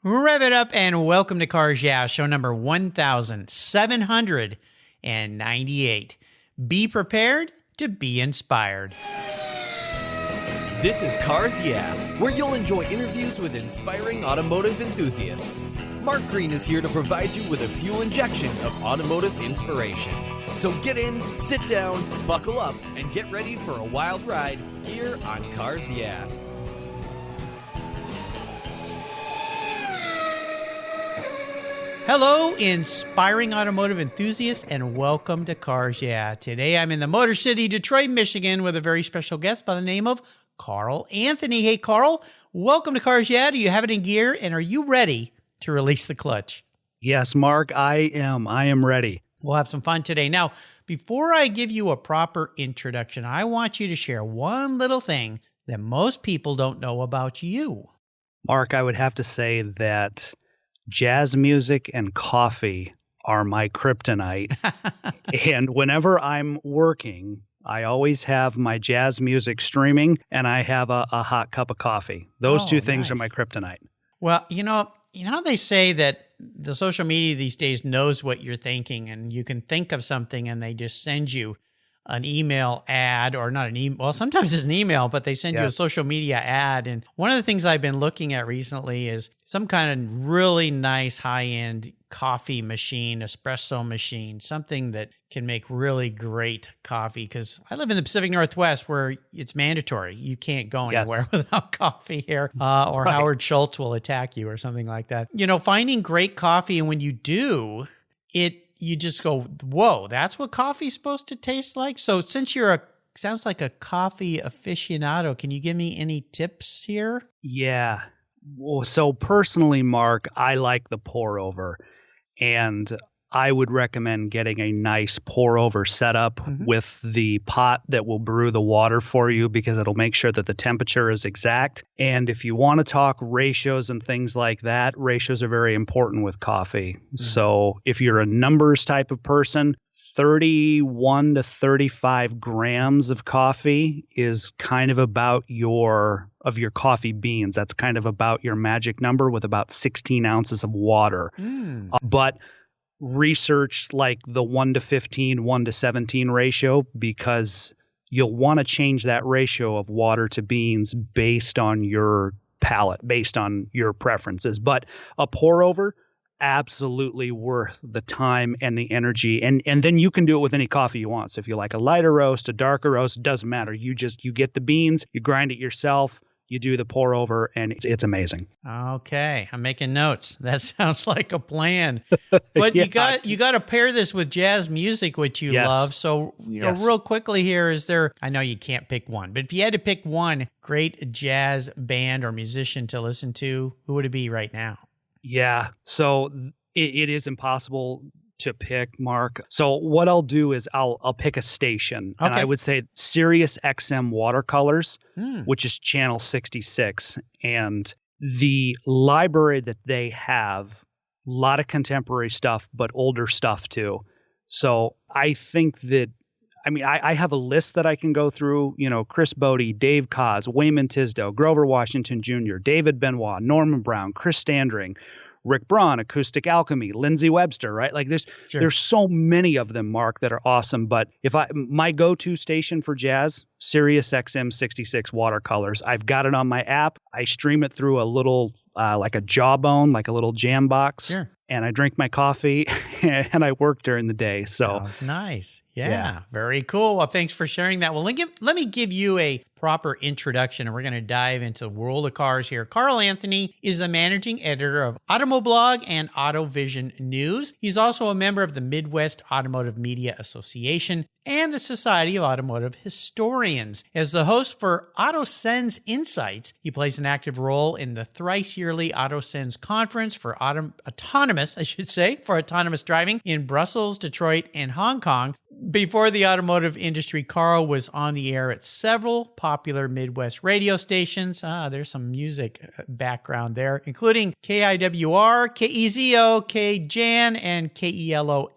Rev it up and welcome to Cars Yeah, show number 1798. Be prepared to be inspired. This is Cars Yeah, where you'll enjoy interviews with inspiring automotive enthusiasts. Mark Green is here to provide you with a fuel injection of automotive inspiration. So get in, sit down, buckle up, and get ready for a wild ride here on Cars Yeah. Hello, inspiring automotive enthusiasts, and welcome to Cars Yeah. Today I'm in the Motor City, Detroit, Michigan, with a very special guest by the name of Carl Anthony. Hey, Carl, welcome to Cars Yeah. Do you have it in gear, and are you ready to release the clutch? Yes, Mark, I am ready. We'll have some fun today. Now, before I give you a proper introduction, I want you to share one little thing that most people don't know about you. Mark, I would have to say that jazz music and coffee are my kryptonite. And whenever I'm working, I always have my jazz music streaming and I have a hot cup of coffee. Those two things are my kryptonite. Well, you know how they say that the social media these days knows what you're thinking, and you can think of something and they just send you an email ad, or not an email. Well, sometimes it's an email, but they send you a social media ad. And one of the things I've been looking at recently is some kind of really nice high-end coffee machine, espresso machine, something that can make really great coffee. Because I live in the Pacific Northwest where it's mandatory. You can't go anywhere without coffee here, or Howard Schultz will attack you or something like that. You know, finding great coffee, and when you do, you just go, whoa, that's what coffee's supposed to taste like? So since sounds like a coffee aficionado, can you give me any tips here? Yeah. Well, so personally, Mark, I like the pour over, and I would recommend getting a nice pour over setup with the pot that will brew the water for you, because it'll make sure that the temperature is exact. And if you want to talk ratios and things like that, ratios are very important with coffee. So if you're a numbers type of person, 31 to 35 grams of coffee is kind of about your coffee beans. That's kind of about your magic number, with about 16 ounces of water. But research like the 1 to 15, 1 to 17 ratio, because you'll want to change that ratio of water to beans based on your palate, based on your preferences. But a pour over, absolutely worth the time and the energy. And then you can do it with any coffee you want. So if you like a lighter roast, a darker roast, doesn't matter. You get the beans, you grind it yourself, you do the pour over, and it's amazing. Okay, I'm making notes. That sounds like a plan. But you got to pair this with jazz music, which you love. So, real quickly here, I know you can't pick one, but if you had to pick one great jazz band or musician to listen to, who would it be right now? Yeah, so it is impossible to pick, Mark. So what I'll do is I'll pick a station, and I would say Sirius XM Watercolors, which is channel 66, and the library that they have, a lot of contemporary stuff, but older stuff too. So I think that, I have a list that I can go through, Chris Bodie, Dave Koz, Wayman Tisdale, Grover Washington Jr., David Benoit, Norman Brown, Chris Standring, Rick Braun, Acoustic Alchemy, Lindsey Webster, right? Like there's so many of them, Mark, that are awesome. But my go-to station for jazz, Sirius XM 66 Watercolors. I've got it on my app. I stream it through a little, like a Jawbone, like a little jam box. Sure. And I drink my coffee and I work during the day. So sounds nice. Yeah, very cool. Well, thanks for sharing that. Well, let me give you a proper introduction, and we're going to dive into the world of cars here. Carl Anthony is the managing editor of Automoblog and AutoVision News. He's also a member of the Midwest Automotive Media Association and the Society of Automotive Historians. As the host for AutoSens Insights, he plays an active role in the thrice-yearly AutoSens Conference for autonomous driving in Brussels, Detroit, and Hong Kong. Before the automotive industry, Carl was on the air at several popular Midwest radio stations. There's some music background there, including KIWR, KEZO, KJAN, and KELO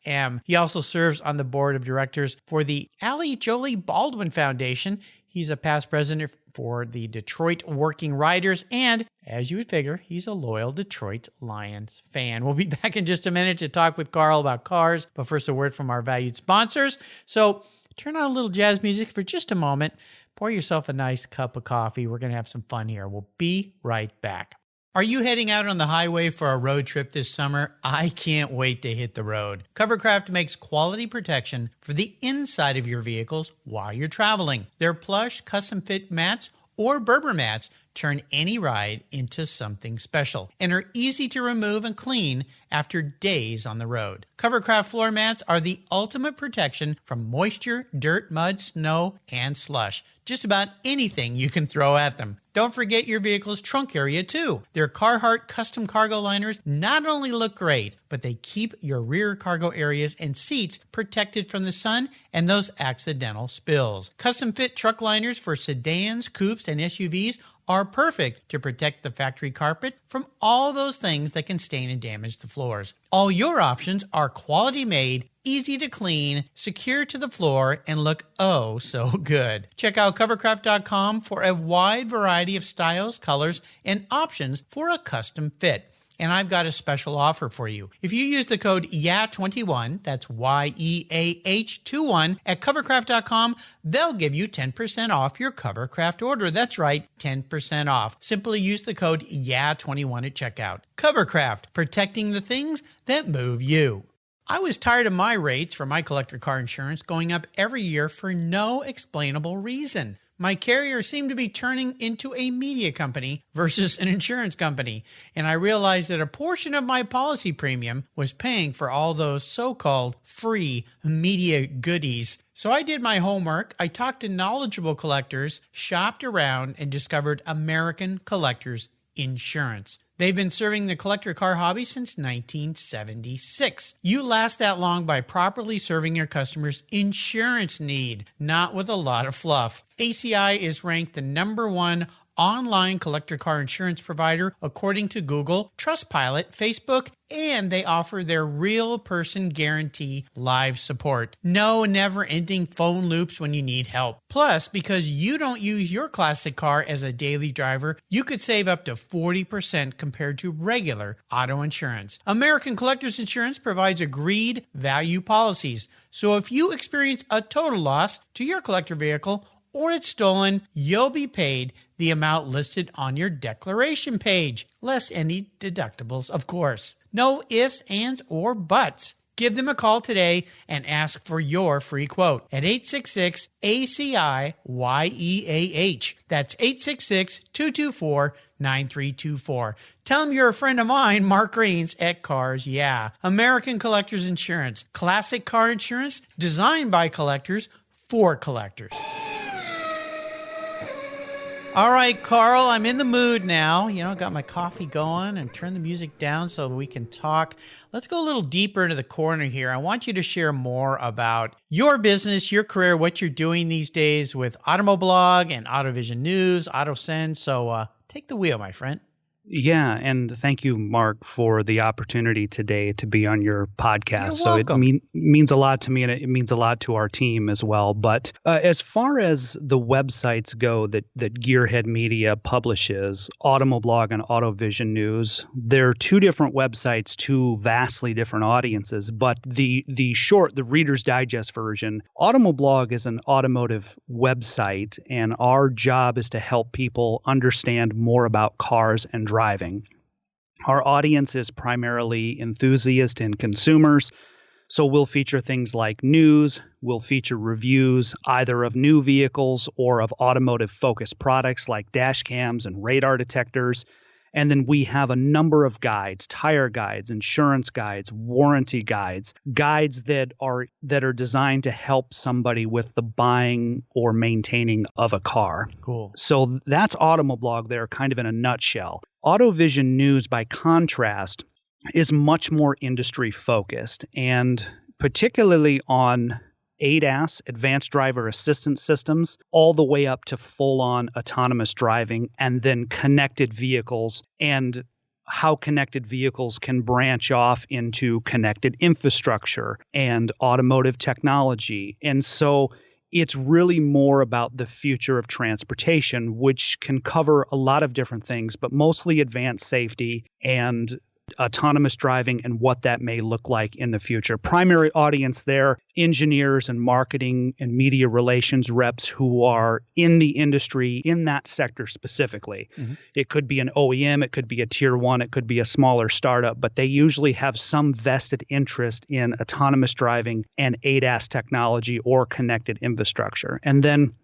He also serves on the board of directors for the Allie Jolie Baldwin Foundation. He's a past president for the Detroit Working Writers, and as you would figure, he's a loyal Detroit Lions fan. We'll be back in just a minute to talk with Carl about cars, but first a word from our valued sponsors. So turn on a little jazz music for just a moment. Pour yourself a nice cup of coffee. We're going to have some fun here. We'll be right back. Are you heading out on the highway for a road trip this summer? I can't wait to hit the road. Covercraft makes quality protection for the inside of your vehicles while you're traveling. Their plush, custom-fit mats or Berber mats turn any ride into something special and are easy to remove and clean after days on the road. Covercraft floor mats are the ultimate protection from moisture, dirt, mud, snow, and slush. Just about anything you can throw at them. Don't forget your vehicle's trunk area too. Their Carhartt custom cargo liners not only look great, but they keep your rear cargo areas and seats protected from the sun and those accidental spills. Custom fit truck liners for sedans, coupes, and SUVs are perfect to protect the factory carpet from all those things that can stain and damage the floors. All your options are quality made, easy to clean, secure to the floor, and look oh so good. Check out covercraft.com for a wide variety of styles, colors, and options for a custom fit. And I've got a special offer for you. If you use the code YEAH21, that's YEAH21 at covercraft.com, they'll give you 10% off your Covercraft order. That's right, 10% off. Simply use the code YEAH21 at checkout. Covercraft, protecting the things that move you. I was tired of my rates for my collector car insurance going up every year for no explainable reason. My carrier seemed to be turning into a media company versus an insurance company, and I realized that a portion of my policy premium was paying for all those so-called free media goodies. So I did my homework, I talked to knowledgeable collectors, shopped around, and discovered American Collectors Insurance. They've been serving the collector car hobby since 1976. You last that long by properly serving your customers' insurance need, not with a lot of fluff. ACI is ranked the #1 online collector car insurance provider according to Google, Trustpilot, Facebook, and they offer their real person guarantee live support. No never-ending phone loops when you need help. Plus, because you don't use your classic car as a daily driver, you could save up to 40% compared to regular auto insurance. American Collectors Insurance provides agreed value policies. So if you experience a total loss to your collector vehicle or it's stolen, you'll be paid the amount listed on your declaration page, less any deductibles, of course. No ifs, ands, or buts. Give them a call today and ask for your free quote at 866-ACI-YEAH. That's 866-224-9324. Tell them you're a friend of mine, Mark Greens at Cars Yeah. American Collectors Insurance. Classic car insurance designed by collectors for collectors. All right, Carl, I'm in the mood now. Got my coffee going and turn the music down so we can talk. Let's go a little deeper into the corner here. I want you to share more about your business, your career, what you're doing these days with Automoblog and AutoVision News, AutoSens. So take the wheel, my friend. Yeah, and thank you, Mark, for the opportunity today to be on your podcast. You're welcome. So it means a lot to me, and it means a lot to our team as well. But as far as the websites go that Gearhead Media publishes, Automoblog and AutoVision News, they're two different websites, two vastly different audiences. But the Reader's Digest version, Automoblog is an automotive website, and our job is to help people understand more about cars and driving. Our audience is primarily enthusiasts and consumers, so we'll feature things like news, we'll feature reviews either of new vehicles or of automotive-focused products like dash cams and radar detectors. And then we have a number of guides, tire guides, insurance guides, warranty guides, guides that are designed to help somebody with the buying or maintaining of a car. Cool. So that's Automoblog there, kind of in a nutshell. AutoVision News, by contrast, is much more industry focused, and particularly on ADAS, advanced driver assistance systems, all the way up to full-on autonomous driving, and then connected vehicles and how connected vehicles can branch off into connected infrastructure and automotive technology. And so it's really more about the future of transportation, which can cover a lot of different things, but mostly advanced safety and autonomous driving and what that may look like in the future. Primary audience there, engineers and marketing and media relations reps who are in the industry in that sector specifically. Mm-hmm. It could be an OEM, it could be a tier one, it could be a smaller startup, but they usually have some vested interest in autonomous driving and ADAS technology or connected infrastructure. And then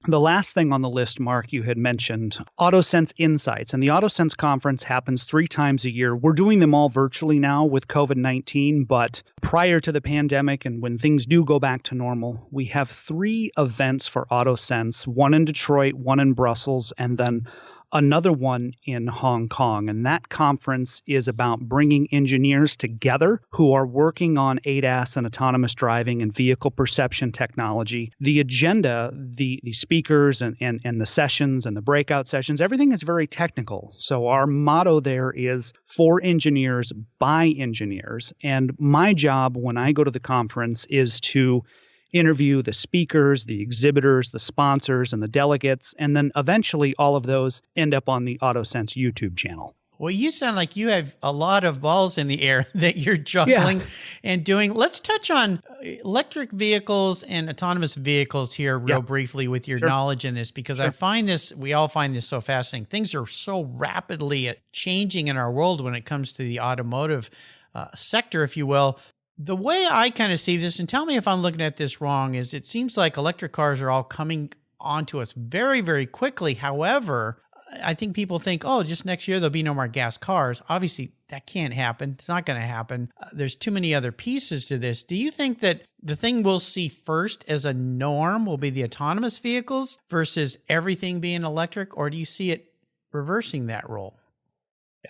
the last thing on the list, Mark, you had mentioned AutoSens Insights. And the AutoSens conference happens 3 times a year. We're doing them all virtually now with COVID-19, but prior to the pandemic and when things do go back to normal, we have 3 events for AutoSens, one in Detroit, one in Brussels, and then another one in Hong Kong. And that conference is about bringing engineers together who are working on ADAS and autonomous driving and vehicle perception technology. The agenda, the speakers and the sessions and the breakout sessions, everything is very technical. So our motto there is for engineers, by engineers. And my job when I go to the conference is to interview the speakers, the exhibitors, the sponsors, and the delegates, and then eventually all of those end up on the AutoSens YouTube channel. Well, you sound like you have a lot of balls in the air that you're juggling and doing. Let's touch on electric vehicles and autonomous vehicles here real briefly with your knowledge in this, because I find this, we all find this so fascinating. Things are so rapidly changing in our world when it comes to the automotive sector, if you will. The way I kind of see this, and tell me if I'm looking at this wrong, is it seems like electric cars are all coming onto us very, very quickly. However, I think people think, oh, just next year there'll be no more gas cars. Obviously, that can't happen. It's not going to happen. There's too many other pieces to this. Do you think that the thing we'll see first as a norm will be the autonomous vehicles versus everything being electric, or do you see it reversing that role?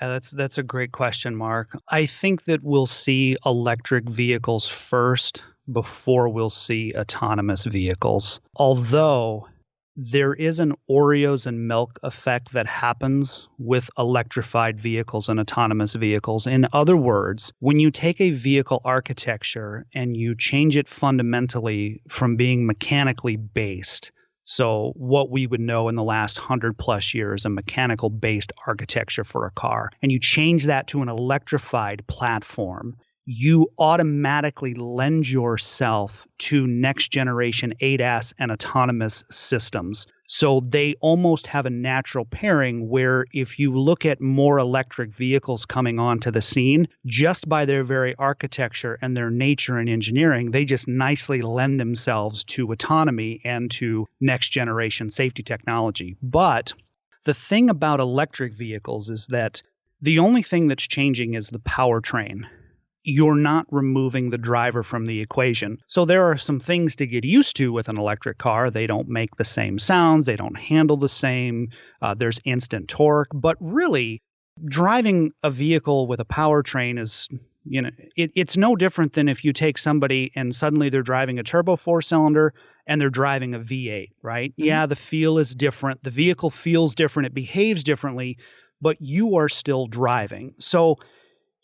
Yeah, that's a great question, Mark. I think that we'll see electric vehicles first before we'll see autonomous vehicles. Although there is an Oreos and milk effect that happens with electrified vehicles and autonomous vehicles. In other words, when you take a vehicle architecture and you change it fundamentally from being mechanically based, so what we would know in the last 100 plus years, a mechanical based architecture for a car, and you change that to an electrified platform, you automatically lend yourself to next generation ADAS and autonomous systems. So they almost have a natural pairing where if you look at more electric vehicles coming onto the scene, just by their very architecture and their nature and engineering, they just nicely lend themselves to autonomy and to next generation safety technology. But the thing about electric vehicles is that the only thing that's changing is the powertrain. You're not removing the driver from the equation. So there are some things to get used to with an electric car. They don't make the same sounds. They don't handle the same. There's instant torque. But really, driving a vehicle with a powertrain is, it's no different than if you take somebody and suddenly they're driving a turbo 4-cylinder and they're driving a V8, right? Mm-hmm. Yeah, the feel is different. The vehicle feels different. It behaves differently, but you are still driving. So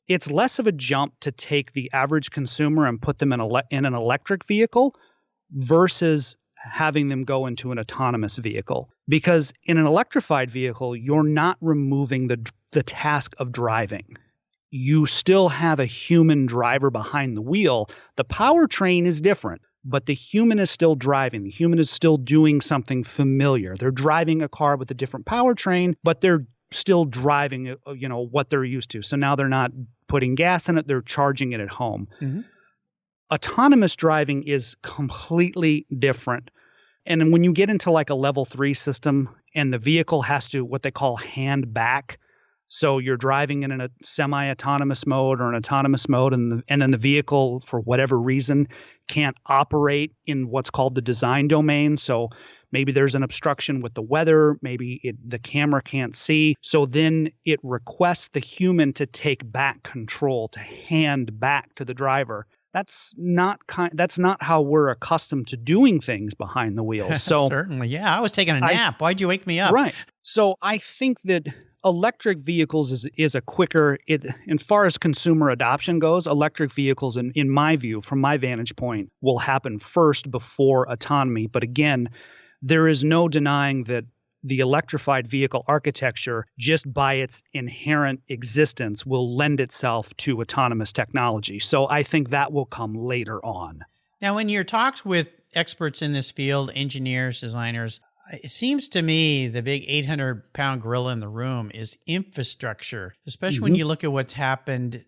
it's less of a jump to take the average consumer and put them in an electric vehicle versus having them go into an autonomous vehicle. Because in an electrified vehicle, you're not removing the task of driving. You still have a human driver behind the wheel. The powertrain is different, but the human is still driving. The human is still doing something familiar. They're driving a car with a different powertrain, but they're still driving, what they're used to. So now they're not putting gas in it, they're charging it at home. Mm-hmm. Autonomous driving is completely different. And when you get into like a level 3 system and the vehicle has to, what they call hand back. So you're driving in a semi-autonomous mode or an autonomous mode, and then the vehicle, for whatever reason, can't operate in what's called the design domain. So maybe there's an obstruction with the weather, maybe the camera can't see. So then it requests the human to take back control, to hand back to the driver. That's not how we're accustomed to doing things behind the wheel. So certainly, yeah. I was taking a nap. Why'd you wake me up? Right. So I think that electric vehicles is a quicker, as far as consumer adoption goes, electric vehicles, in my view, from my vantage point, will happen first before autonomy. But again, there is no denying that the electrified vehicle architecture, just by its inherent existence, will lend itself to autonomous technology. So I think that will come later on. Now, in your talks with experts in this field, engineers, designers, it seems to me the big 800-pound gorilla in the room is infrastructure, especially when you look at what's happened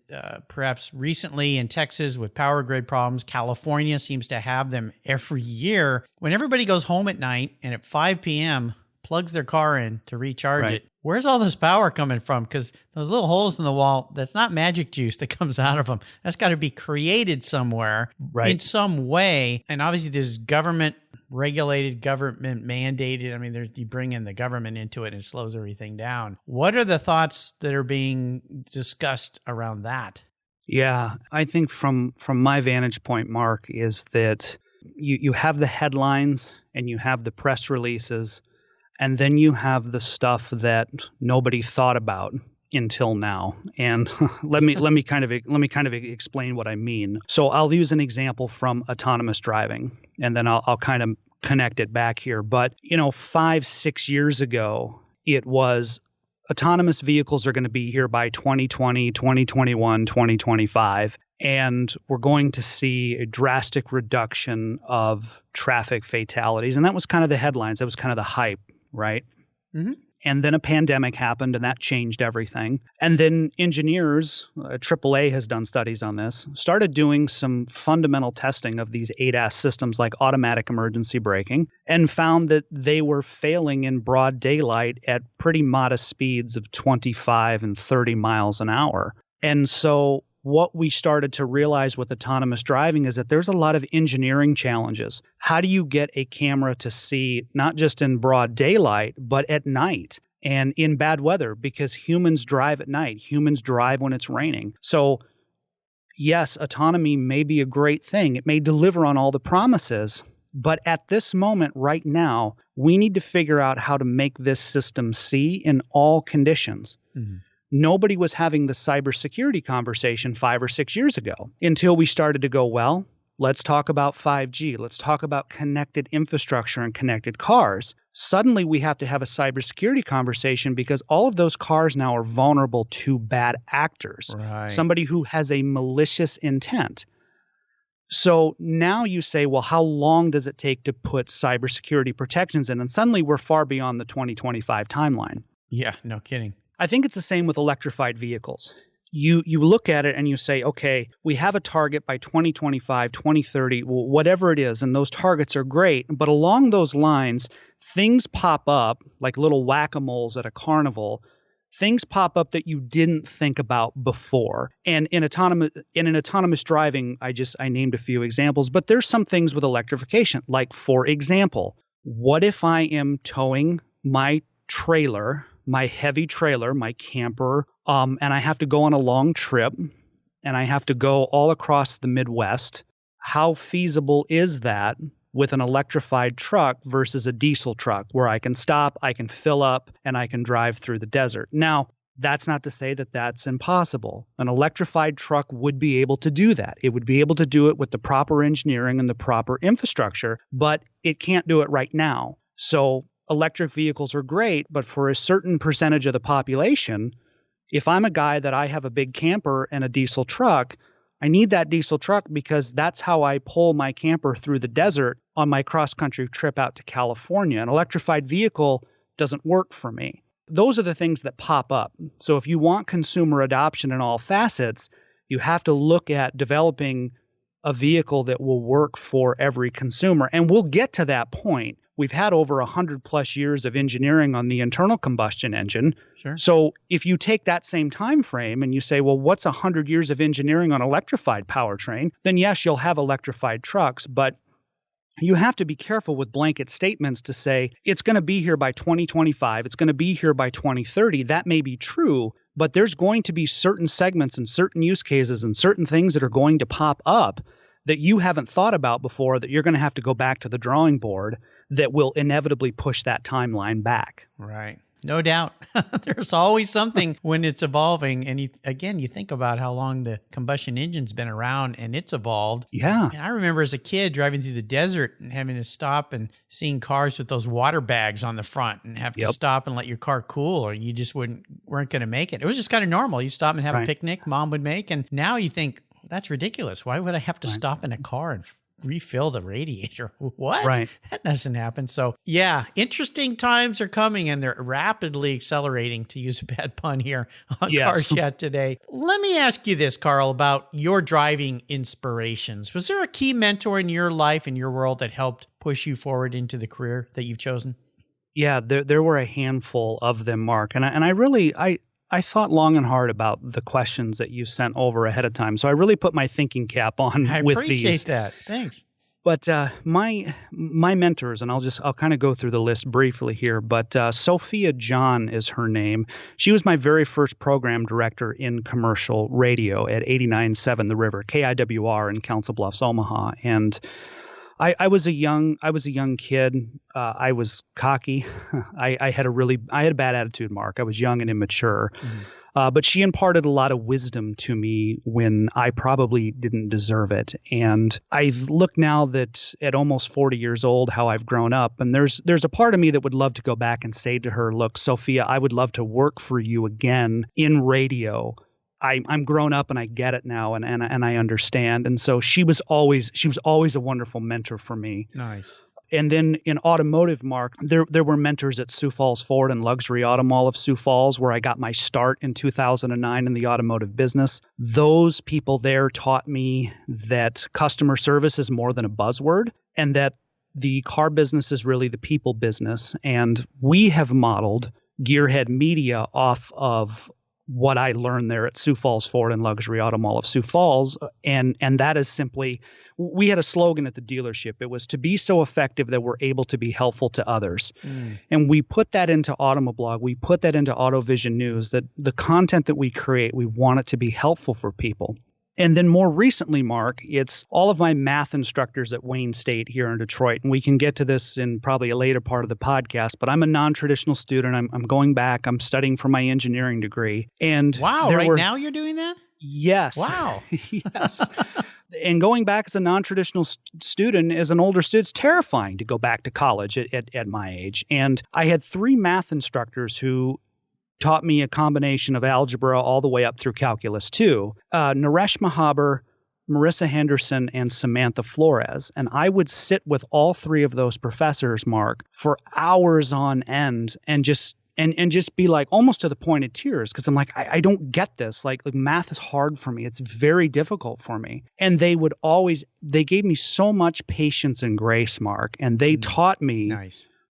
perhaps recently in Texas with power grid problems. California seems to have them every year. When everybody goes home at night and at 5 p.m., plugs their car in to recharge it, where's all this power coming from? Because those little holes in the wall, that's not magic juice that comes out of them. That's got to be created somewhere in some way. And obviously there's government regulated, government mandated. I mean, you bring in the government into it and it slows everything down. What are the thoughts that are being discussed around that? Yeah, I think from my vantage point, Mark, is that you have the headlines and you have the press releases, and then you have the stuff that nobody thought about until now. And let me kind of explain what I mean. So I'll use an example from autonomous driving, and then I'll kind of connect it back here. But 5-6 years ago, it was autonomous vehicles are going to be here by 2020, 2021, 2025. And we're going to see a drastic reduction of traffic fatalities. And that was kind of the headlines. That was kind of the hype. Right. Mm-hmm. And then a pandemic happened and that changed everything. And then engineers, AAA has done studies on this, started doing some fundamental testing of these ADAS systems like automatic emergency braking, and found that they were failing in broad daylight at pretty modest speeds of 25 and 30 miles an hour. And so what we started to realize with autonomous driving is that there's a lot of engineering challenges. How do you get a camera to see not just in broad daylight, but at night and in bad weather? Because humans drive at night. Humans drive when it's raining. So yes, autonomy may be a great thing. It may deliver on all the promises. But at this moment right now, we need to figure out how to make this system see in all conditions. Mm-hmm. Nobody was having the cybersecurity conversation 5 or 6 years ago until we started to go, well, let's talk about 5G. Let's talk about connected infrastructure and connected cars. Suddenly we have to have a cybersecurity conversation because all of those cars now are vulnerable to bad actors, somebody who has a malicious intent. So now you say, well, how long does it take to put cybersecurity protections in? And suddenly we're far beyond the 2025 timeline. Yeah, no kidding. I think it's the same with electrified vehicles. You look at it and you say, okay, we have a target by 2025, 2030, whatever it is, and those targets are great. But along those lines, things pop up like little whack-a-moles at a carnival. Things pop up that you didn't think about before. And in autonomous driving, I named a few examples, but there's some things with electrification. Like, for example, what if I am towing my trailer, my heavy trailer, my camper, and I have to go on a long trip and I have to go all across the Midwest? How feasible is that with an electrified truck versus a diesel truck where I can stop, I can fill up, and I can drive through the desert? Now, that's not to say that that's impossible. An electrified truck would be able to do that. It would be able to do it with the proper engineering and the proper infrastructure, but it can't do it right now. So electric vehicles are great, but for a certain percentage of the population, if I'm a guy that I have a big camper and a diesel truck, I need that diesel truck because that's how I pull my camper through the desert on my cross-country trip out to California. An electrified vehicle doesn't work for me. Those are the things that pop up. So if you want consumer adoption in all facets, you have to look at developing a vehicle that will work for every consumer. And we'll get to that point. We've had over 100 plus years of engineering on the internal combustion engine. Sure. So if you take that same time frame and you say, well, what's 100 years of engineering on electrified powertrain? Then yes, you'll have electrified trucks, but you have to be careful with blanket statements to say it's going to be here by 2025, it's going to be here by 2030. That may be true, but there's going to be certain segments and certain use cases and certain things that are going to pop up that you haven't thought about before that you're going to have to go back to the drawing board that will inevitably push that timeline back. Right. No doubt. There's always something when it's evolving. And you think about how long the combustion engine's been around and it's evolved. Yeah. And I remember as a kid driving through the desert and having to stop and seeing cars with those water bags on the front and have to stop and let your car cool or you just weren't going to make it. It was just kind of normal. You stop and have a picnic, mom would make. And now you think, that's ridiculous. Why would I have to stop in a car and refill the radiator? What? Right. That doesn't happen. So yeah, interesting times are coming and they're rapidly accelerating, to use a bad pun here on Car Chat today. Let me ask you this, Carl, about your driving inspirations. Was there a key mentor in your life, in your world, that helped push you forward into the career that you've chosen? Yeah, there were a handful of them, Mark. And I thought long and hard about the questions that you sent over ahead of time. So I really put my thinking cap on with these. I appreciate that. Thanks. But my mentors, and I'll kind of go through the list briefly here, but Sophia John is her name. She was my very first program director in commercial radio at 89.7 The River, KIWR in Council Bluffs, Omaha. And I was a young kid. I was cocky. I had a bad attitude, Mark. I was young and immature. But she imparted a lot of wisdom to me when I probably didn't deserve it. And I look now that at almost 40 years old, how I've grown up. And there's a part of me that would love to go back and say to her, look, Sophia, I would love to work for you again in radio. I'm grown up and I get it now and I understand. And so she was always a wonderful mentor for me. Nice. And then in automotive, Mark, there were mentors at Sioux Falls Ford and Luxury Auto Mall of Sioux Falls, where I got my start in 2009 in the automotive business. Those people there taught me that customer service is more than a buzzword and that the car business is really the people business. And we have modeled Gearhead Media off of what I learned there at Sioux Falls Ford and Luxury Auto Mall of Sioux Falls. And that is simply, we had a slogan at the dealership. It was to be so effective that we're able to be helpful to others. And we put that into Automoblog. We put that into AutoVision News, that the content that we create, we want it to be helpful for people. And then more recently, Mark, it's all of my math instructors at Wayne State here in Detroit. And we can get to this in probably a later part of the podcast, but I'm a non-traditional student. I'm going back. I'm studying for my engineering degree. And wow, now you're doing that? Yes. Wow. Yes. And going back as a non-traditional student, as an older student, it's terrifying to go back to college at my age. And I had 3 math instructors who taught me a combination of algebra all the way up through calculus 2. Naresh Mahaber, Marissa Henderson, and Samantha Flores. And I would sit with all 3 of those professors, Mark, for hours on end and just be like almost to the point of tears, because I'm like, I don't get this. Like math is hard for me. It's very difficult for me. And they gave me so much patience and grace, Mark. And they taught me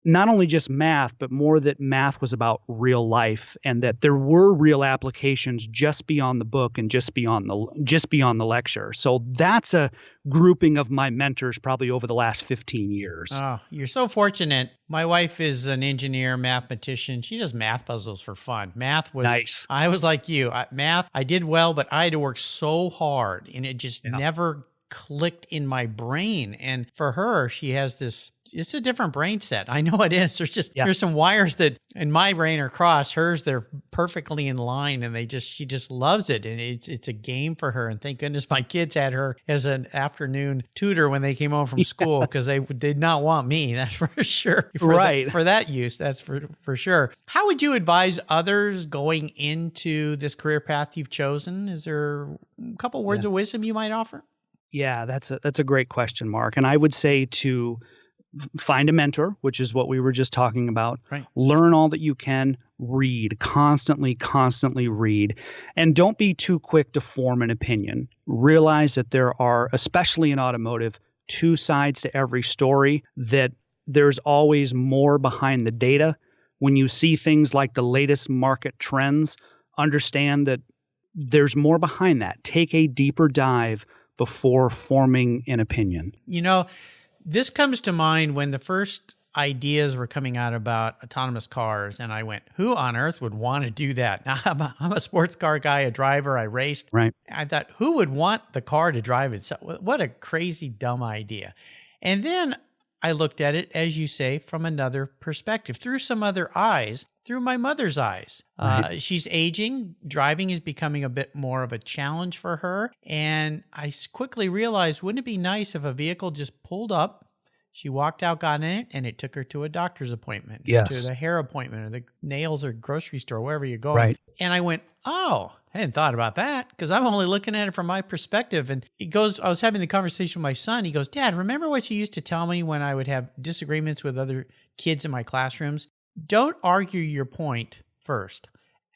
not only just math, but more that math was about real life and that there were real applications just beyond the book and just beyond the lecture. So that's a grouping of my mentors probably over the last 15 years. Oh, you're so fortunate. My wife is an engineer, mathematician. She does math puzzles for fun. Math was nice. I was like you. Math, I did well, but I had to work so hard and it just never clicked in my brain. And for her, she has this, it's a different brain set. I know it is. There's some wires that in my brain are crossed. Hers, they're perfectly in line, and she just loves it. And it's a game for her. And thank goodness my kids had her as an afternoon tutor when they came home from school, because they did not want me. That's for sure. For that use, that's for sure. How would you advise others going into this career path you've chosen? Is there a couple words of wisdom you might offer? Yeah, that's a great question, Mark. And I would say to find a mentor, which is what we were just talking about. Right. Learn all that you can. Read, constantly read. And don't be too quick to form an opinion. Realize that there are, especially in automotive, 2 sides to every story, that there's always more behind the data. When you see things like the latest market trends, understand that there's more behind that. Take a deeper dive before forming an opinion. You know, this comes to mind when the first ideas were coming out about autonomous cars, and I went, who on earth would want to do that? Now, I'm a sports car guy, a driver, I raced. Right. I thought, who would want the car to drive itself? What a crazy, dumb idea. And then I looked at it, as you say, from another perspective, through some other eyes. through my mother's eyes. Right. She's aging. Driving is becoming a bit more of a challenge for her. And I quickly realized, wouldn't it be nice if a vehicle just pulled up, she walked out, got in it, and it took her to a doctor's appointment, Yes. to the hair appointment, or the nails or grocery store, wherever you're going. Right. And I went, oh, I hadn't thought about that, because I'm only looking at it from my perspective. And I was having the conversation with my son. He goes, Dad, remember what you used to tell me when I would have disagreements with other kids in my classrooms? Don't argue your point first.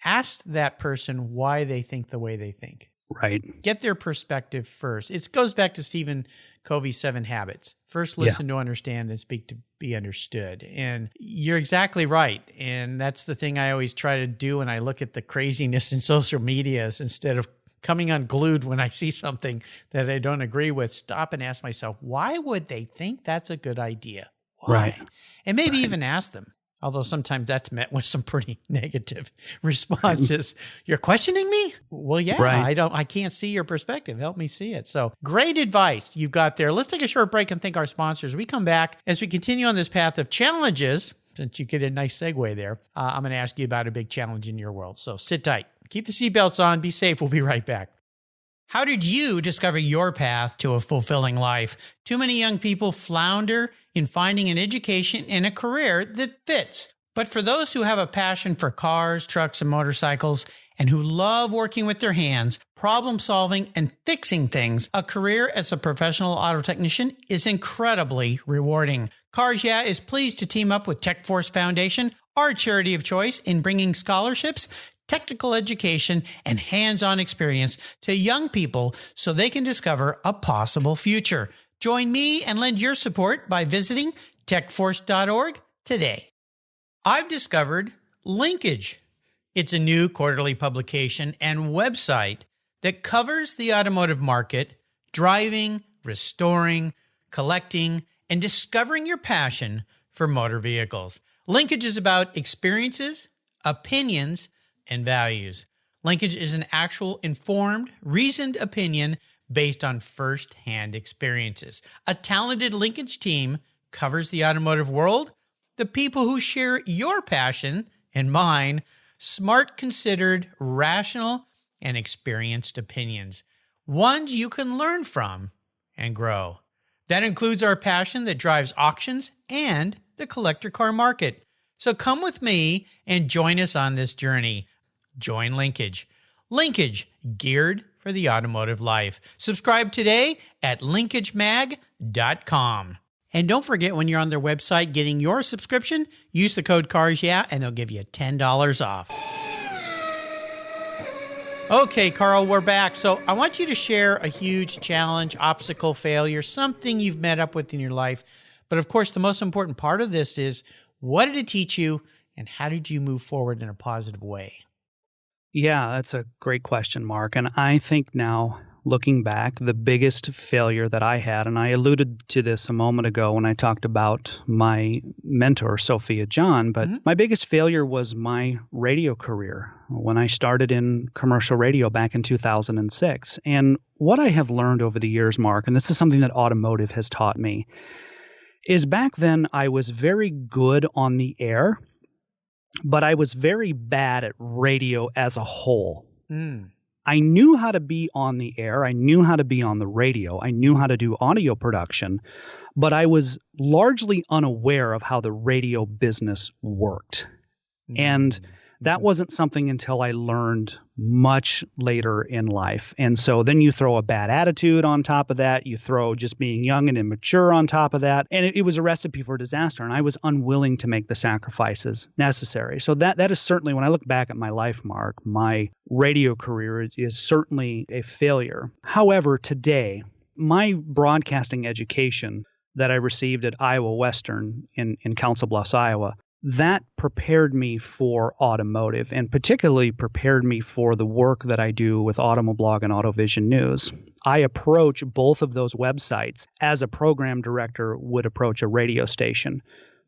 Ask that person why they think the way they think. Right. Get their perspective first. It goes back to Stephen Covey's 7 Habits. First, listen to understand, then speak to be understood. And you're exactly right. And that's the thing I always try to do when I look at the craziness in social medias. Instead of coming unglued when I see something that I don't agree with, stop and ask myself, why would they think that's a good idea? Why? Right. And maybe even ask them. Although sometimes that's met with some pretty negative responses. You're questioning me? Well, yeah, Right. I can't see your perspective. Help me see it. So great advice you've got there. Let's take a short break and thank our sponsors. We come back as we continue on this path of challenges. Since you get a nice segue there, I'm going to ask you about a big challenge in your world. So sit tight. Keep the seatbelts on. Be safe. We'll be right back. How did you discover your path to a fulfilling life? Too many young people flounder in finding an education and a career that fits. But for those who have a passion for cars, trucks, and motorcycles, and who love working with their hands, problem solving, and fixing things, a career as a professional auto technician is incredibly rewarding. Cars Yeah is pleased to team up with TechForce Foundation, our charity of choice, in bringing scholarships, technical education, and hands-on experience to young people so they can discover a possible future. Join me and lend your support by visiting techforce.org today. I've discovered Linkage. It's a new quarterly publication and website that covers the automotive market, driving, restoring, collecting, and discovering your passion for motor vehicles. Linkage is about experiences, opinions, and values. Linkage is an actual informed, reasoned opinion based on first-hand experiences. A talented Linkage team covers the automotive world, the people who share your passion and mine, smart, considered, rational, and experienced opinions, ones you can learn from and grow. That includes our passion that drives auctions and the collector car market. So come with me and join us on this journey. Join Linkage. Linkage, geared for the automotive life. Subscribe today at linkagemag.com. And don't forget, when you're on their website getting your subscription, use the code CARSYEAH and they'll give you $10 off. Okay, Carl, we're back. So I want you to share a huge challenge, obstacle, failure, something you've met up with in your life. But of course, the most important part of this is, what did it teach you and how did you move forward in a positive way? Yeah, that's a great question, Mark. And I think now, looking back, the biggest failure that I had, and I alluded to this a moment ago when I talked about my mentor, Sophia John, but my biggest failure was my radio career when I started in commercial radio back in 2006. And what I have learned over the years, Mark, and this is something that automotive has taught me, is back then I was very good on the air, but I was very bad at radio as a whole. I knew how to be on the air. I knew how to be on the radio. I knew how to do audio production, but I was largely unaware of how the radio business worked. And that wasn't something until I learned much later in life. And so then you throw a bad attitude on top of that. You throw just being young and immature on top of that. And it was a recipe for disaster. And I was unwilling to make the sacrifices necessary. So that is certainly, when I look back at my life, Mark, my radio career is certainly a failure. However, today, my broadcasting education that I received at Iowa Western in Council Bluffs, Iowa, that prepared me for automotive and particularly prepared me for the work that I do with Automoblog and AutoVision News. I approach both of those websites as a program director would approach a radio station.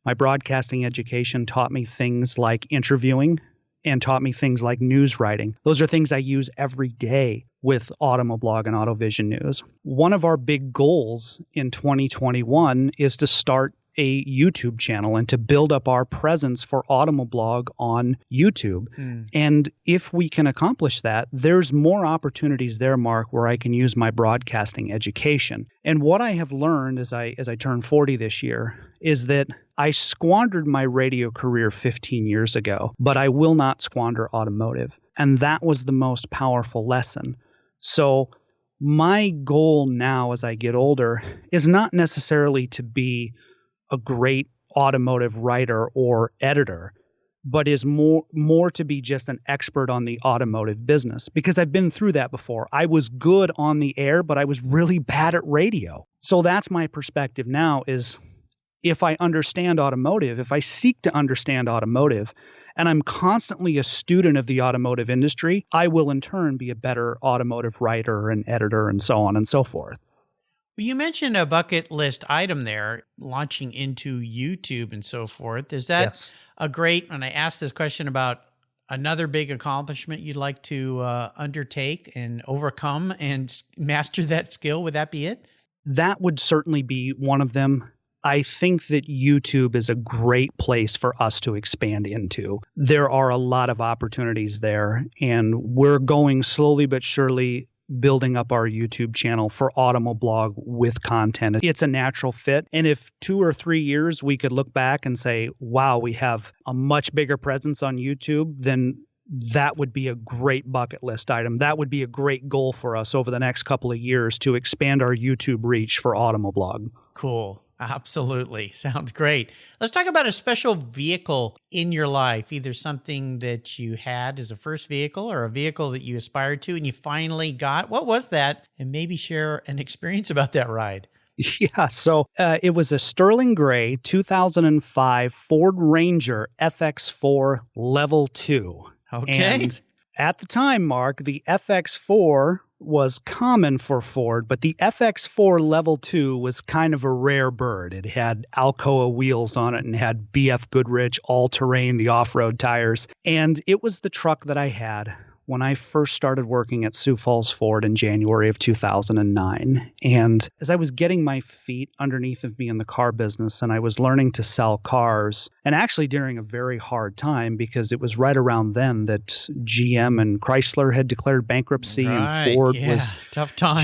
My broadcasting education taught me things like interviewing and taught me things like news writing. Those are things I use every day with Automoblog and AutoVision News. One of our big goals in 2021 is to start a YouTube channel and to build up our presence for Automoblog on YouTube. And if we can accomplish that, there's more opportunities there, Mark, where I can use my broadcasting education. And what I have learned as I turn 40 this year is that I squandered my radio career 15 years ago, but I will not squander automotive. And that was the most powerful lesson. So my goal now as I get older is not necessarily to be a great automotive writer or editor, but is more to be just an expert on the automotive business, because I've been through that before. I was good on the air, but I was really bad at radio. So that's my perspective now is if I understand automotive, if I seek to understand automotive, and I'm constantly a student of the automotive industry, I will in turn be a better automotive writer and editor and so on and so forth. Well, you mentioned a bucket list item there, launching into YouTube and so forth. Is that a great, when I asked this question about another big accomplishment you'd like to undertake and overcome and master that skill, would that be it? That would certainly be one of them. I think that YouTube is a great place for us to expand into. There are a lot of opportunities there, and we're going slowly but surely building up our YouTube channel for Automoblog with content. It's a natural fit. And if 2 or 3 years we could look back and say, wow, we have a much bigger presence on YouTube, then that would be a great bucket list item. That would be a great goal for us over the next couple of years to expand our YouTube reach for Automoblog. Cool. Absolutely. Sounds great. Let's talk about a special vehicle in your life, either something that you had as a first vehicle or a vehicle that you aspired to and you finally got. What was that? And maybe share an experience about that ride. Yeah, so it was a sterling gray 2005 Ford Ranger FX4 Level 2. Okay. And at the time, Mark, the FX4 was common for Ford, but the FX4 Level 2 was kind of a rare bird. It had Alcoa wheels on it and had BF Goodrich all-terrain, the off-road tires. And it was the truck that I had when I first started working at Sioux Falls Ford in January of 2009. And as I was getting my feet underneath of me in the car business and I was learning to sell cars, and actually during a very hard time because it was right around then that GM and Chrysler had declared bankruptcy and Ford was tough time.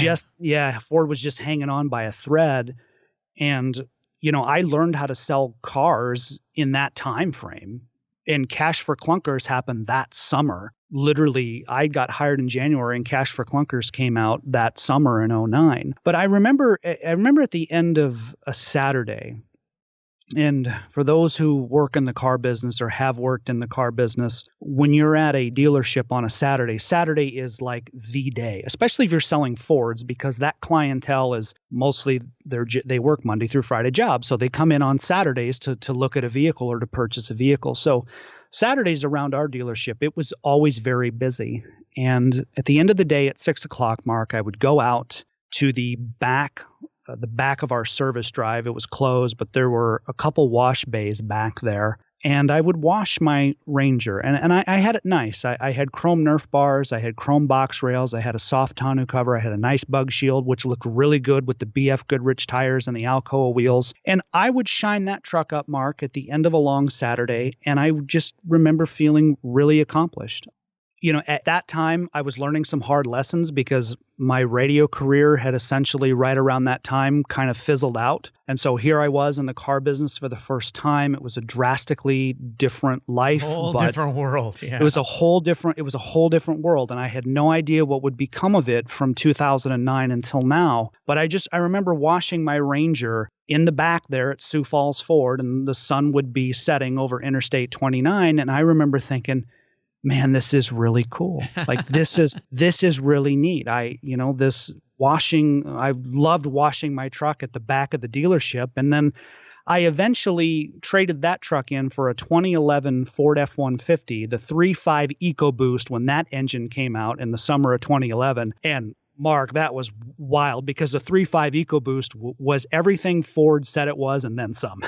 Ford was just hanging on by a thread. And, you know, I learned how to sell cars in that time frame. And Cash for Clunkers happened that summer. Literally, I got hired in January and Cash for Clunkers came out that summer in 2009. But I remember at the end of a Saturday, and for those who work in the car business or have worked in the car business, when you're at a dealership on a Saturday is like the day, especially if you're selling Fords, because that clientele is mostly they work Monday through Friday jobs. So they come in on Saturdays to look at a vehicle or to purchase a vehicle. So Saturdays around our dealership, it was always very busy. And at the end of the day at 6 o'clock, Mark, I would go out to the back of our service drive. It was closed, but there were a couple wash bays back there. And I would wash my Ranger. And I had it nice. I had chrome Nerf bars. I had chrome box rails. I had a soft tonneau cover. I had a nice bug shield, which looked really good with the BF Goodrich tires and the Alcoa wheels. And I would shine that truck up, Mark, at the end of a long Saturday. And I just remember feeling really accomplished. You know, at that time, I was learning some hard lessons because my radio career had essentially right around that time kind of fizzled out. And so here I was in the car business for the first time. It was a drastically different life. Different world. Yeah. It was a whole different world. And I had no idea what would become of it from 2009 until now. But I remember washing my Ranger in the back there at Sioux Falls Ford, and the sun would be setting over Interstate 29. And I remember thinking, man, this is really cool. Like this is really neat. I loved washing my truck at the back of the dealership. And then I eventually traded that truck in for a 2011 Ford F-150, the 3.5 EcoBoost when that engine came out in the summer of 2011. And Mark, that was wild because the 3.5 EcoBoost was everything Ford said it was and then some.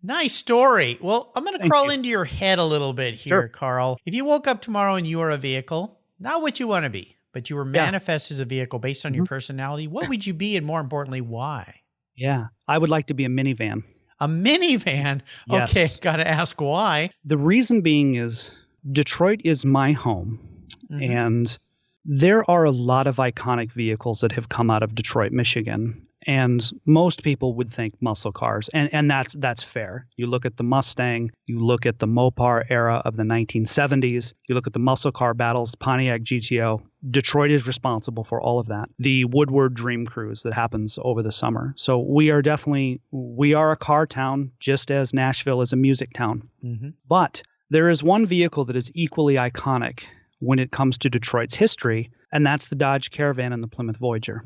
Nice story. Well, I'm going to crawl into your head a little bit here, Sure. Carl. If you woke up tomorrow and you were a vehicle, not what you want to be, but you were manifest as a vehicle based on your personality, what would you be, and more importantly, why? Yeah, I would like to be a minivan. A minivan? Yes. Okay, got to ask why. The reason being is Detroit is my home, and there are a lot of iconic vehicles that have come out of Detroit, Michigan. And most people would think muscle cars, and that's fair. You look at the Mustang, you look at the Mopar era of the 1970s, you look at the muscle car battles, Pontiac GTO. Detroit is responsible for all of that. The Woodward Dream Cruise that happens over the summer. So we are a car town, just as Nashville is a music town. But there is one vehicle that is equally iconic when it comes to Detroit's history, and that's the Dodge Caravan and the Plymouth Voyager.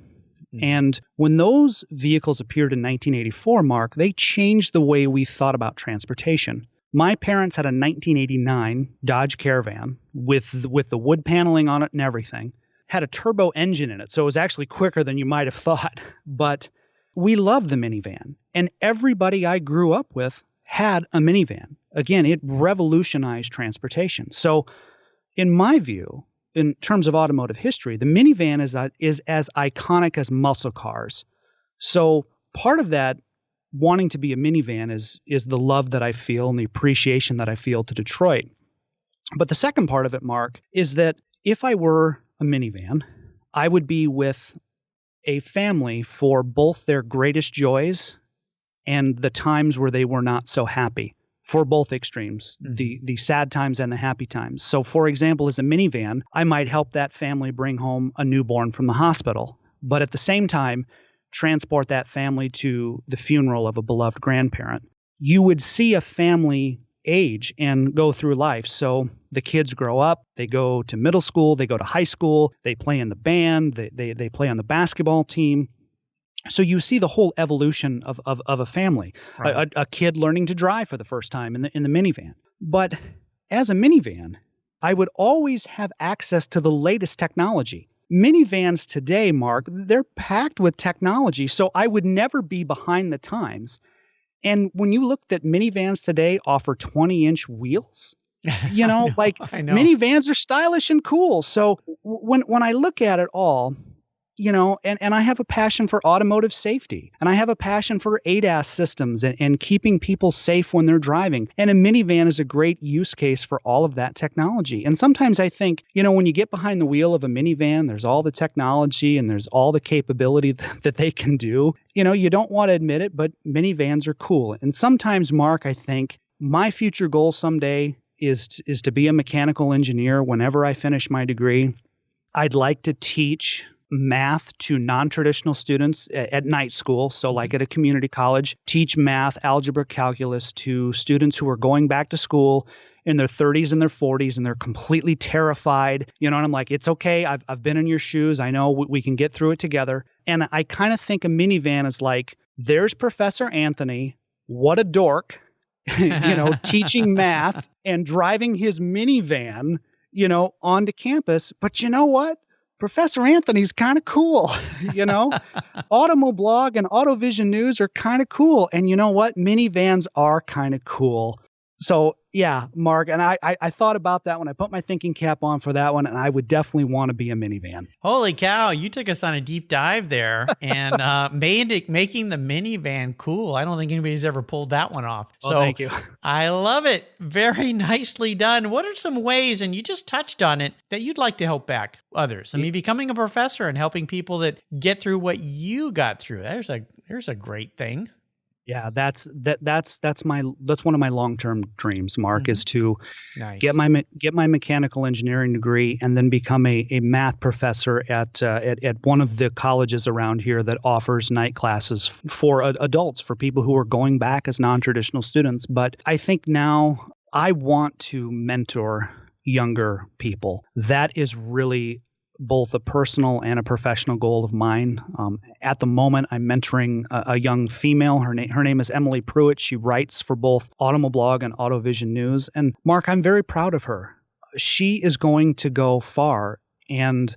And when those vehicles appeared in 1984, Mark, they changed the way we thought about transportation. My parents had a 1989 Dodge Caravan with the wood paneling on it and everything. Had a turbo engine in it, so it was actually quicker than you might have thought. But we loved the minivan, and everybody I grew up with had a minivan. Again, it revolutionized transportation. So in my view, in terms of automotive history, the minivan is as iconic as muscle cars. So part of that wanting to be a minivan is the love that I feel and the appreciation that I feel to Detroit. But the second part of it, Mark, is that if I were a minivan, I would be with a family for both their greatest joys and the times where they were not so happy. For both extremes, the sad times and the happy times. So, for example, as a minivan, I might help that family bring home a newborn from the hospital, but at the same time, transport that family to the funeral of a beloved grandparent. You would see a family age and go through life. So the kids grow up, they go to middle school, they go to high school, they play in the band, they play on the basketball team. So you see the whole evolution of a family, right. A kid learning to drive for the first time in the minivan. But as a minivan, I would always have access to the latest technology. Minivans today, Mark, they're packed with technology, so I would never be behind the times. And when you look that minivans today offer 20-inch wheels, you know, I know. Minivans are stylish and cool. So when I look at it all, you know, and I have a passion for automotive safety, and I have a passion for ADAS systems and keeping people safe when they're driving. And a minivan is a great use case for all of that technology. And sometimes I think, you know, when you get behind the wheel of a minivan, there's all the technology and there's all the capability that they can do. You know, you don't want to admit it, but minivans are cool. And sometimes, Mark, I think my future goal someday is to be a mechanical engineer whenever I finish my degree. I'd like to teach math to non-traditional students at night school. So like at a community college, teach math, algebra, calculus to students who are going back to school in their 30s and their 40s, and they're completely terrified. You know, and I'm like, it's okay. I've been in your shoes. I know we can get through it together. And I kind of think a minivan is like, there's Professor Anthony. What a dork, you know, teaching math and driving his minivan, you know, onto campus. But you know what? Professor Anthony's kind of cool, you know. Automoblog and AutoVision News are kind of cool. And you know what? Minivans are kind of cool. So, yeah, Mark, and I thought about that when I put my thinking cap on for that one, and I would definitely want to be a minivan. Holy cow, you took us on a deep dive there and making the minivan cool. I don't think anybody's ever pulled that one off. Well, so thank you. I love it. Very nicely done. What are some ways, and you just touched on it, that you'd like to help back others? I mean, becoming a professor and helping people that get through what you got through. There's a great thing. Yeah, that's one of my long-term dreams, Mark, is to get my mechanical engineering degree and then become a math professor at one of the colleges around here that offers night classes for adults, for people who are going back as non-traditional students. But I think now I want to mentor younger people. That is really both a personal and a professional goal of mine. At the moment, I'm mentoring a young female. Her name is Emily Pruitt. She writes for both Automoblog and AutoVision News. And Mark, I'm very proud of her. She is going to go far. And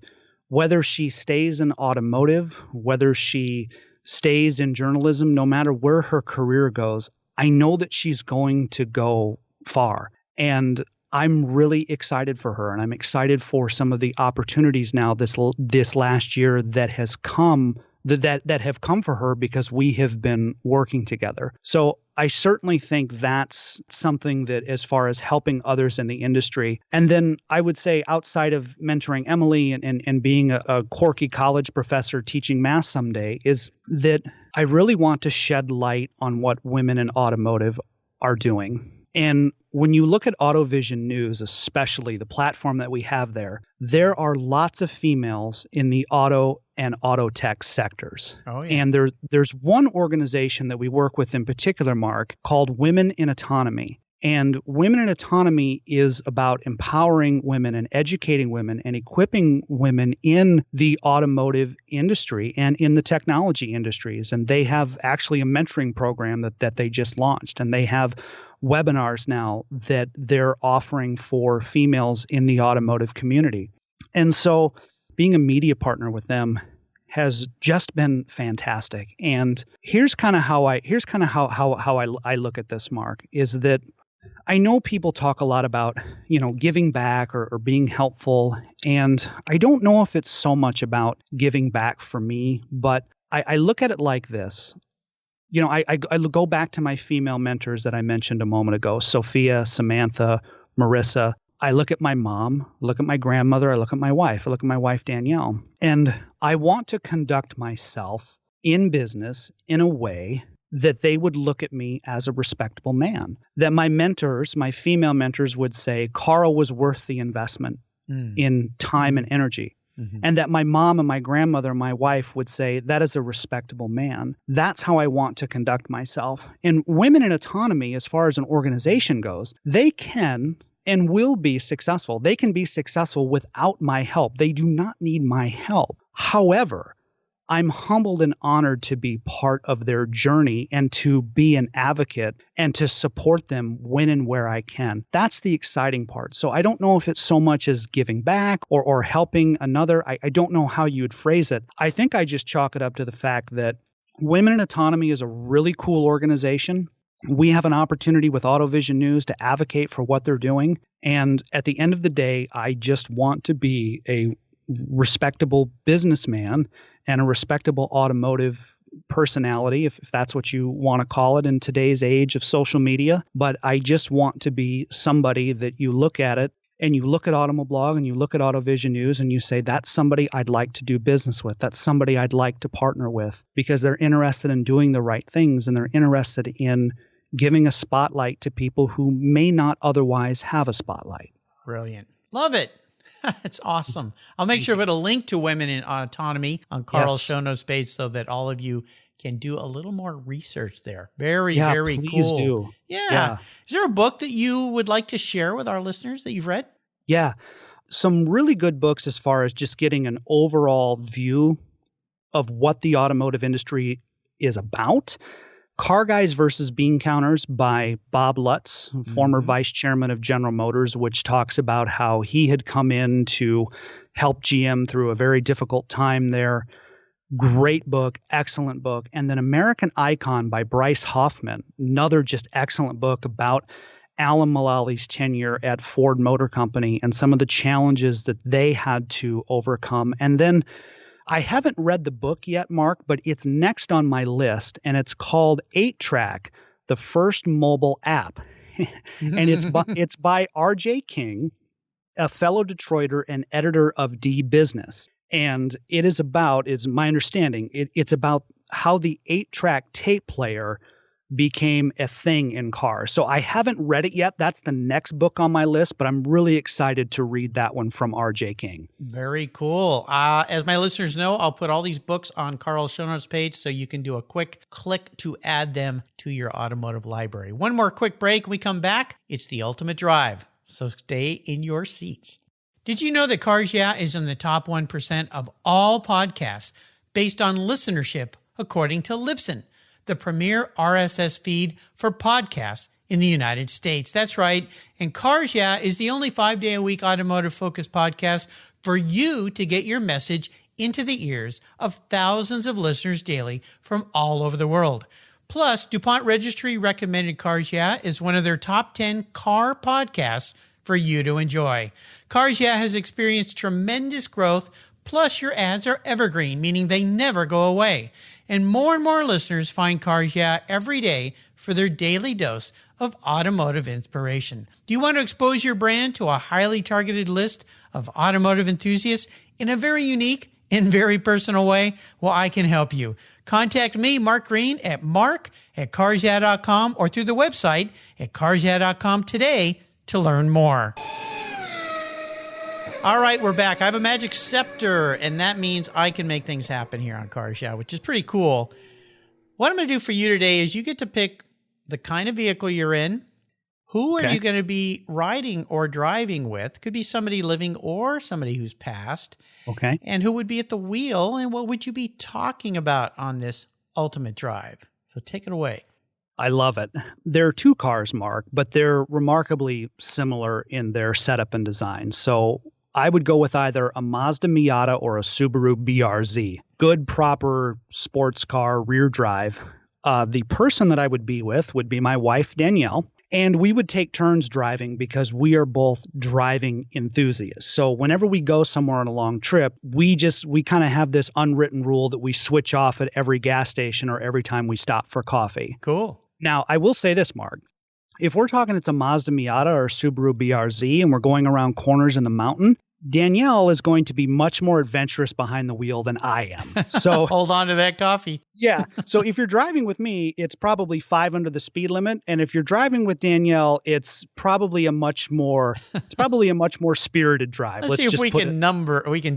whether she stays in automotive, whether she stays in journalism, no matter where her career goes, I know that she's going to go far. And I'm really excited for her, and I'm excited for some of the opportunities now this last year that has come that have come for her because we have been working together. So I certainly think that's something that, as far as helping others in the industry, and then I would say outside of mentoring Emily and being a quirky college professor teaching math someday, is that I really want to shed light on what women in automotive are doing. And when you look at AutoVision News, especially the platform that we have there are lots of females in the auto and auto tech sectors. Oh, yeah. And there's one organization that we work with in particular, Mark, called Women in Autonomy. And Women in Autonomy is about empowering women and educating women and equipping women in the automotive industry and in the technology industries. And they have actually a mentoring program that they just launched. And they have webinars now that they're offering for females in the automotive community. And so being a media partner with them has just been fantastic. And here's kind of how I look at this, Mark, is that I know people talk a lot about, giving back or being helpful. And I don't know if it's so much about giving back for me, but I look at it like this. I go back to my female mentors that I mentioned a moment ago, Sophia, Samantha, Marissa. I look at my mom, look at my grandmother, I look at my wife, I look at my wife, Danielle. And I want to conduct myself in business in a way that they would look at me as a respectable man, that my mentors, my female mentors would say, Carl was worth the investment in time and energy. Mm-hmm. And that my mom and my grandmother and my wife would say, that is a respectable man. That's how I want to conduct myself. And Women in Autonomy, as far as an organization goes, they can and will be successful. They can be successful without my help. They do not need my help. However, I'm humbled and honored to be part of their journey and to be an advocate and to support them when and where I can. That's the exciting part. So I don't know if it's so much as giving back or helping another. I don't know how you would phrase it. I think I just chalk it up to the fact that Women in Autonomy is a really cool organization. We have an opportunity with AutoVision News to advocate for what they're doing. And at the end of the day, I just want to be a respectable businessman and a respectable automotive personality, if that's what you want to call it in today's age of social media. But I just want to be somebody that you look at it and you look at Automoblog and you look at AutoVision News and you say, that's somebody I'd like to do business with. That's somebody I'd like to partner with because they're interested in doing the right things and they're interested in giving a spotlight to people who may not otherwise have a spotlight. Brilliant. Love it. It's awesome. I'll make sure to put a link to Women in Autonomy on Carl's show notes page so that all of you can do a little more research there. Very please cool. Do. Yeah. Is there a book that you would like to share with our listeners that you've read? Yeah. Some really good books as far as just getting an overall view of what the automotive industry is about. Car Guys versus Bean Counters by Bob Lutz, former vice chairman of General Motors, which talks about how he had come in to help GM through a very difficult time there. Great book, excellent book. And then American Icon by Bryce Hoffman, another just excellent book about Alan Mullally's tenure at Ford Motor Company and some of the challenges that they had to overcome. And then I haven't read the book yet, Mark, but it's next on my list, and it's called 8-Track, the First Mobile App. And it's by R.J. King, a fellow Detroiter and editor of D-Business. And it is about, it's my understanding, it's about how the 8-track tape player became a thing in cars. So I haven't read it yet. That's the next book on my list, but I'm really excited to read that one from R.J. King. Very cool. As my listeners know, I'll put all these books on Carl's show notes page so you can do a quick click to add them to your automotive library. One more quick break. When we come back, it's the ultimate drive. So stay in your seats. Did you know that Cars Yeah! Is in the top 1% of all podcasts based on listenership, according to Libsyn, the premier RSS feed for podcasts in the United States? That's right. And Cars Yeah! Is the only 5-day-a-week automotive-focused podcast for you to get your message into the ears of thousands of listeners daily from all over the world. Plus, DuPont Registry recommended Cars Yeah! Is one of their top 10 car podcasts for you to enjoy. Cars Yeah! Has experienced tremendous growth, Plus, your ads are evergreen, meaning they never go away. And more listeners find Cars Yeah every day for their daily dose of automotive inspiration. Do you want to expose your brand to a highly targeted list of automotive enthusiasts in a very unique and very personal way? Well, I can help you. Contact me, Mark Green, at mark@carsyeah.com or through the website at carsyeah.com today to learn more. All right, we're back. I have a magic scepter, and that means I can make things happen here on Cars Yeah, which is pretty cool. What I'm going to do for you today is you get to pick the kind of vehicle you're in. Who are you going to be riding or driving with? Could be somebody living or somebody who's passed. Okay. And who would be at the wheel, and what would you be talking about on this ultimate drive? So take it away. I love it. There are two cars, Mark, but they're remarkably similar in their setup and design. So I would go with either a Mazda Miata or a Subaru BRZ. Good, proper sports car, rear drive. The person that I would be with would be my wife, Danielle, and we would take turns driving because we are both driving enthusiasts. So whenever we go somewhere on a long trip, we kind of have this unwritten rule that we switch off at every gas station or every time we stop for coffee. Cool. Now, I will say this, Mark. If we're talking it's a Mazda Miata or a Subaru BRZ and we're going around corners in the mountain, Danielle is going to be much more adventurous behind the wheel than I am. So hold on to that coffee. Yeah. So if you're driving with me, it's probably 5 under the speed limit. And if you're driving with Danielle, it's probably a much more spirited drive. Let's see if we can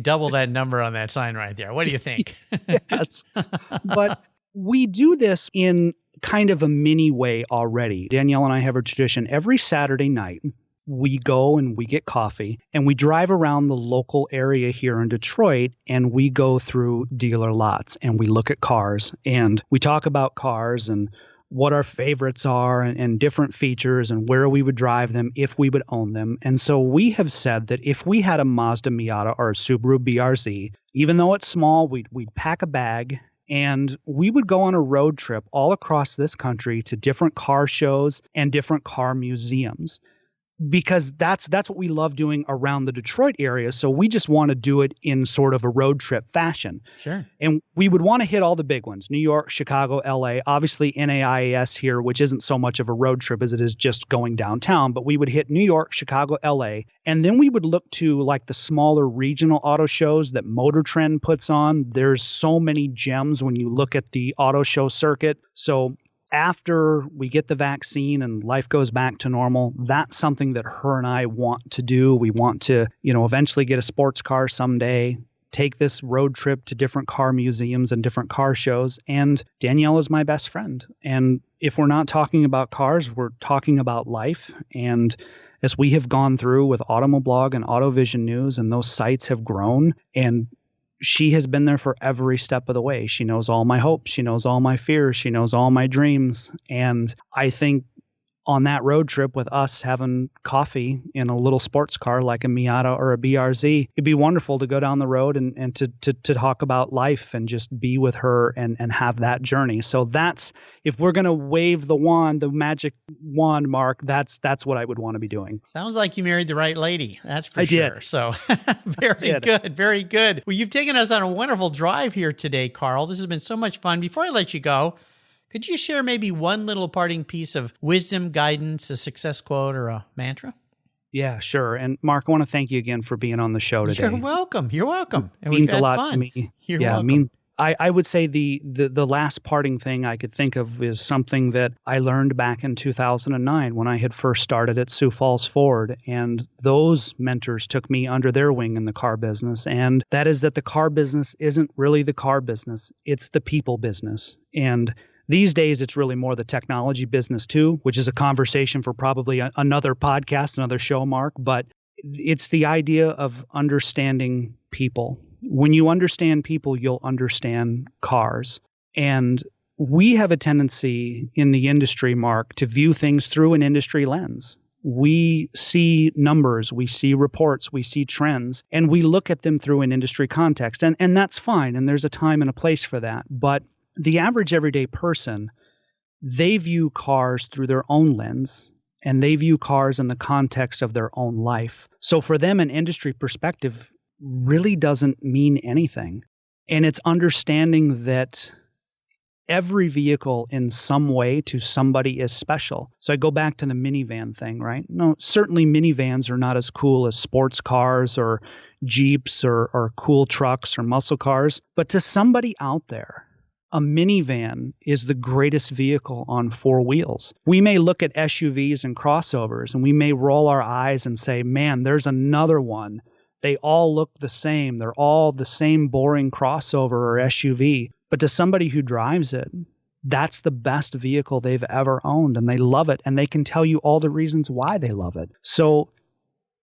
double that number on that sign right there. What do you think? Yes. But we do this in kind of a mini way already. Danielle and I have a tradition. Every Saturday night, we go and we get coffee and we drive around the local area here in Detroit and we go through dealer lots and we look at cars and we talk about cars and what our favorites are and different features and where we would drive them if we would own them. And so we have said that if we had a Mazda Miata or a Subaru BRZ, even though it's small, we'd pack a bag and we would go on a road trip all across this country to different car shows and different car museums. Because that's what we love doing around the Detroit area. So we just want to do it in sort of a road trip fashion. Sure. And we would want to hit all the big ones, New York, Chicago, LA, obviously NAIAS here, which isn't so much of a road trip as it is just going downtown. But we would hit New York, Chicago, LA. And then we would look to like the smaller regional auto shows that Motor Trend puts on. There's so many gems when you look at the auto show circuit. So after we get the vaccine and life goes back to normal, that's something that her and I want to do. We want to, eventually get a sports car someday, take this road trip to different car museums and different car shows. And Danielle is my best friend. And if we're not talking about cars, we're talking about life. And as we have gone through with Automoblog and AutoVision News, and those sites have grown, and she has been there for every step of the way. She knows all my hopes. She knows all my fears. She knows all my dreams. And I think on that road trip with us having coffee in a little sports car like a Miata or a BRZ, it'd be wonderful to go down the road and to talk about life and just be with her and have that journey. So that's, if we're going to wave the wand, the magic wand, Mark, that's what I would want to be doing. Sounds like you married the right lady. That's for sure. Did. So very good. Very good. Well, you've taken us on a wonderful drive here today, Carl. This has been so much fun. Before I let you go, could you share maybe one little parting piece of wisdom, guidance, a success quote, or a mantra? Yeah, sure. And Mark, I want to thank you again for being on the show today. You're welcome. You're welcome. It means a lot to me. You're welcome. I would say the last parting thing I could think of is something that I learned back in 2009 when I had first started at Sioux Falls Ford. And those mentors took me under their wing in the car business. And that is that the car business isn't really the car business. It's the people business. And these days, it's really more the technology business too, which is a conversation for probably another podcast, another show, Mark. But it's the idea of understanding people. When you understand people, you'll understand cars. And we have a tendency in the industry, Mark, to view things through an industry lens. We see numbers, we see reports, we see trends, and we look at them through an industry context. And that's fine. And there's a time and a place for that. But the average everyday person, they view cars through their own lens, and they view cars in the context of their own life. So for them, an industry perspective really doesn't mean anything. And it's understanding that every vehicle in some way to somebody is special. So I go back to the minivan thing, right? No, certainly minivans are not as cool as sports cars or Jeeps or cool trucks or muscle cars. But to somebody out there, a minivan is the greatest vehicle on four wheels. We may look at SUVs and crossovers and we may roll our eyes and say, man, there's another one. They all look the same. They're all the same boring crossover or SUV. But to somebody who drives it, that's the best vehicle they've ever owned, and they love it, and they can tell you all the reasons why they love it. So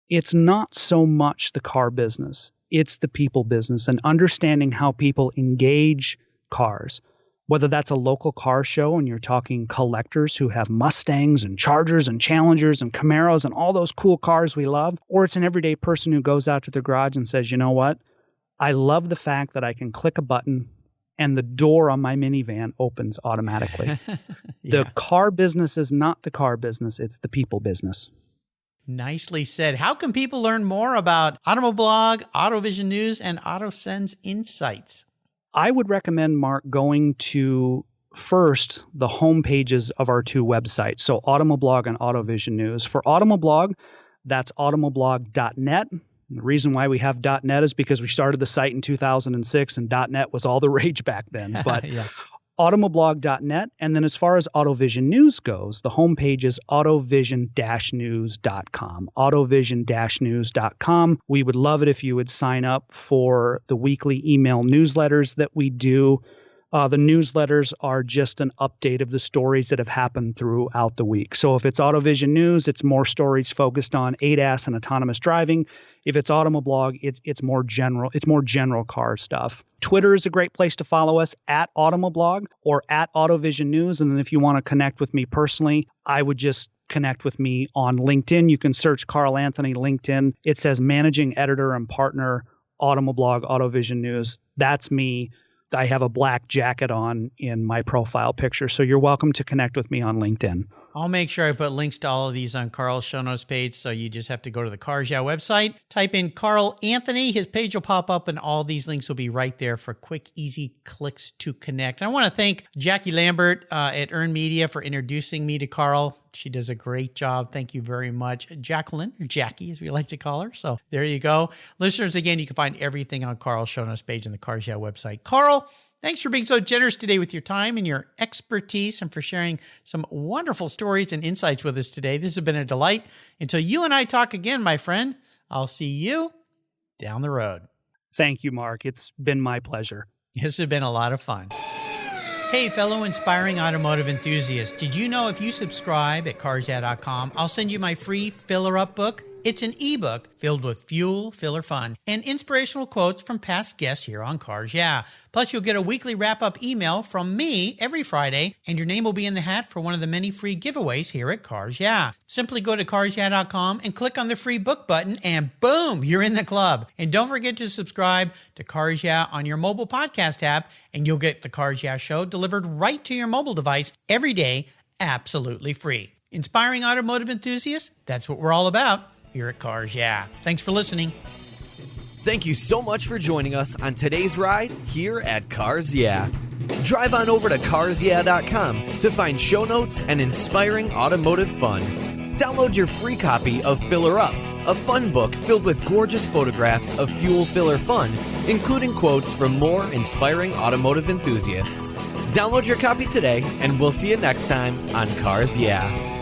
it's not so much the car business, it's the people business, and understanding how people engage cars, whether that's a local car show and you're talking collectors who have Mustangs and Chargers and Challengers and Camaros and all those cool cars we love, or it's an everyday person who goes out to their garage and says, you know what? I love the fact that I can click a button and the door on my minivan opens automatically. Yeah. The car business is not the car business, it's the people business. Nicely said. How can people learn more about Automoblog, AutoVision News, and AutoSens Insights? I would recommend, Mark, going to first the home pages of our two websites, so Automoblog and AutoVision News. For Automoblog, that's automoblog.net. The reason why we have .net is because we started the site in 2006 and .net was all the rage back then. But yeah. Automoblog.net. And then as far as AutoVision News goes, the homepage is autovision-news.com. autovision-news.com. We would love it if you would sign up for the weekly email newsletters that we do. The newsletters are just an update of the stories that have happened throughout the week. So if it's AutoVision News, it's more stories focused on ADAS and autonomous driving. If it's Automoblog, it's more general. It's more general car stuff. Twitter is a great place to follow us at Automoblog or at AutoVision News. And then if you want to connect with me personally, I would just connect with me on LinkedIn. You can search Carl Anthony LinkedIn. It says Managing Editor and Partner, Automoblog, AutoVision News. That's me. I have a black jacket on in my profile picture, so you're welcome to connect with me on LinkedIn. I'll make sure I put links to all of these on Carl's show notes page, so you just have to go to the Cars Yeah website, type in Carl Anthony, his page will pop up, and all these links will be right there for quick, easy clicks to connect. And I want to thank Jackie Lambert at Earn Media for introducing me to Carl. She does a great job. Thank you very much. Jacqueline, or Jackie, as we like to call her. So there you go. Listeners, again, you can find everything on Carl's show notes page on the Cars Yeah website. Carl, thanks for being so generous today with your time and your expertise and for sharing some wonderful stories and insights with us today. This has been a delight. Until you and I talk again, my friend, I'll see you down the road. Thank you, Mark. It's been my pleasure. This has been a lot of fun. Hey, fellow inspiring automotive enthusiasts, did you know if you subscribe at carsyeah.com, I'll send you my free Filler Up book? It's an ebook filled with fuel, filler fun, and inspirational quotes from past guests here on Cars Yeah. Plus, you'll get a weekly wrap-up email from me every Friday, and your name will be in the hat for one of the many free giveaways here at Cars Yeah. Simply go to carsyeah.com and click on the free book button, and boom, you're in the club. And don't forget to subscribe to Cars Yeah on your mobile podcast app, and you'll get the Cars Yeah show delivered right to your mobile device every day, absolutely free. Inspiring automotive enthusiasts, that's what we're all about here at Cars Yeah. Thanks for listening. Thank you so much for joining us on today's ride here at Cars Yeah. Drive on over to carsyeah.com to find show notes and inspiring automotive fun. Download your free copy of Filler Up, a fun book filled with gorgeous photographs of fuel filler fun, including quotes from more inspiring automotive enthusiasts. Download your copy today, and we'll see you next time on Cars Yeah.